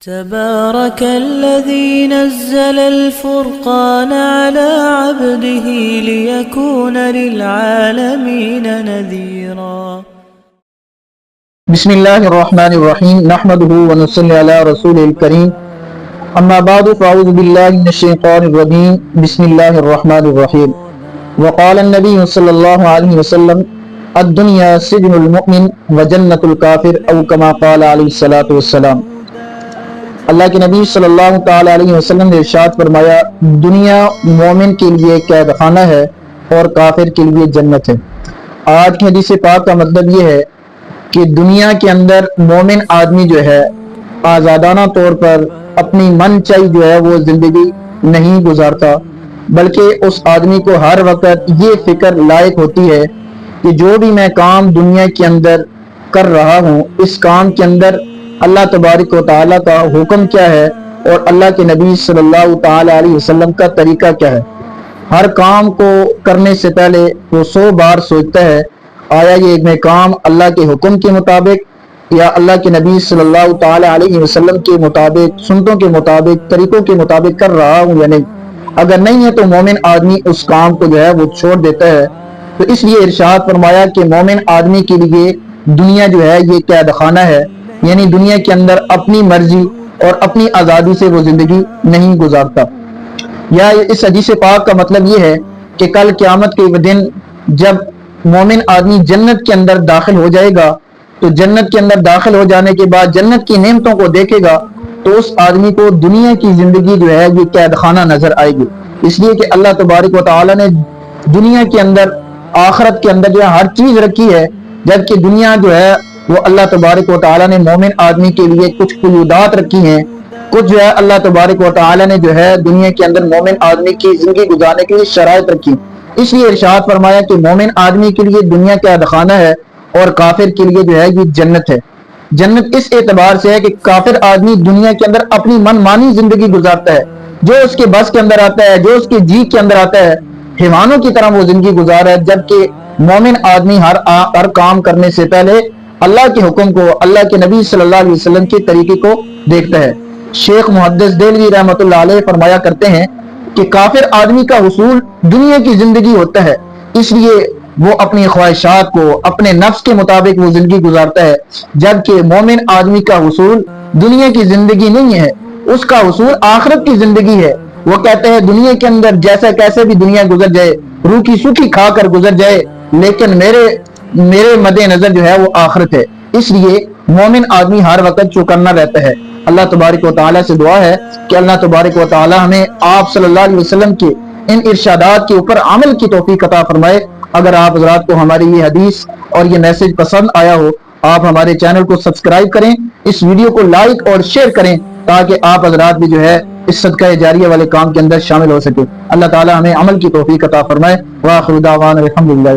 تبارك الذي نزل الفرقان على عبده ليكون للعالمين نذيرا بسم اللہ الرحمن الرحیم نحمده ونصلی علی رسول الکریم اما بعد فاعوذ باللہ من الشیطان الرجیم بسم اللہ الرحمن الرحیم وقال النبی صلی اللہ علیہ وسلم الدنیا سجن المؤمن وجنت الکافر او کما قال علیہ الصلاۃ والسلام۔ اللہ کے نبی صلی اللہ تعالی علیہ وسلم نے ارشاد فرمایا دنیا مومن کے لیے قید خانہ ہے اور کافر کے لیے جنت ہے۔ آج کی حدیث پاک کا مطلب یہ ہے کہ دنیا کے اندر مومن آدمی جو ہے آزادانہ طور پر اپنی من چاہی جو ہے وہ زندگی نہیں گزارتا، بلکہ اس آدمی کو ہر وقت یہ فکر لائق ہوتی ہے کہ جو بھی میں کام دنیا کے اندر کر رہا ہوں اس کام کے اندر اللہ تبارک و تعالیٰ کا حکم کیا ہے اور اللہ کے نبی صلی اللہ تعالی علیہ وسلم کا طریقہ کیا ہے۔ ہر کام کو کرنے سے پہلے وہ 100 بار سوچتا ہے آیا یہ میں کام اللہ کے حکم کے مطابق یا اللہ کے نبی صلی اللہ تعالی علیہ وسلم کے مطابق، سنتوں کے مطابق، طریقوں کے مطابق کر رہا ہوں یا نہیں۔ اگر نہیں ہے تو مومن آدمی اس کام کو جو ہے وہ چھوڑ دیتا ہے۔ تو اس لیے ارشاد فرمایا کہ مومن آدمی کے لیے دنیا جو ہے یہ قید خانہ ہے، یعنی دنیا کے اندر اپنی مرضی اور اپنی آزادی سے وہ زندگی نہیں گزارتا۔ یا اس حدیث پاک کا مطلب یہ ہے کہ کل قیامت کے دن جب مومن آدمی جنت کے اندر داخل ہو جائے گا تو جنت کے اندر داخل ہو جانے کے بعد جنت کی نعمتوں کو دیکھے گا تو اس آدمی کو دنیا کی زندگی جو ہے یہ قید خانہ نظر آئے گی، اس لیے کہ اللہ تبارک و تعالی نے دنیا کے اندر آخرت کے اندر جو ہے ہر چیز رکھی ہے، جبکہ دنیا جو ہے وہ اللہ تبارک و تعالی نے مومن آدمی کے لیے کچھ قیودات رکھی ہیں، کچھ جو ہے اللہ تبارک و تعالی نے جو ہے دنیا کے اندر مومن آدمی کی زندگی گزارنے کے لیے شرائط رکھی۔ اس لیے ارشاد فرمایا کہ مومن آدمی کے لیے دنیا قید خانہ ہے اور کافر کے لیے جو ہے یہ جنت ہے۔ جنت اس اعتبار سے ہے کہ کافر آدمی دنیا کے اندر اپنی من مانی زندگی گزارتا ہے، جو اس کے بس کے اندر آتا ہے، جو اس کے جی کے اندر آتا ہے، حیوانوں کی طرح وہ زندگی گزار ہے، جبکہ مومن آدمی ہر کام کرنے سے پہلے اللہ کے حکم کو، اللہ کے نبی صلی اللہ علیہ وسلم کے طریقے کو دیکھتا ہے۔ شیخ محدث دہلوی رحمۃ اللہ علیہ فرمایا کرتے ہیں کہ کافر آدمی کا حصول دنیا کی زندگی ہوتا ہے، اس لیے وہ اپنی خواہشات کو اپنے نفس کے مطابق وہ زندگی گزارتا ہے، جبکہ مومن آدمی کا حصول دنیا کی زندگی نہیں ہے، اس کا حصول آخرت کی زندگی ہے۔ وہ کہتے ہیں دنیا کے اندر جیسا کیسے بھی دنیا گزر جائے، روکی سوکھی کھا کر گزر جائے، لیکن میرے مد نظر جو ہے وہ آخرت ہے۔ اس لیے مومن آدمی ہر وقت چوکنا رہتا ہے۔ اللہ تبارک و تعالیٰ سے دعا ہے کہ اللہ تبارک و تعالیٰ ہمیں آپ صلی اللہ علیہ وسلم کے ان ارشادات کے اوپر عمل کی توفیق عطا فرمائے۔ اگر آپ حضرات کو ہماری یہ حدیث اور یہ میسج پسند آیا ہو، آپ ہمارے چینل کو سبسکرائب کریں، اس ویڈیو کو لائک اور شیئر کریں تاکہ آپ حضرات بھی جو ہے اس صدقہ جاریہ والے کام کے اندر شامل ہو سکے۔ اللہ تعالیٰ ہمیں عمل کی توفیق عطا فرمائے۔ وآخر دعوانا الحمدللہ۔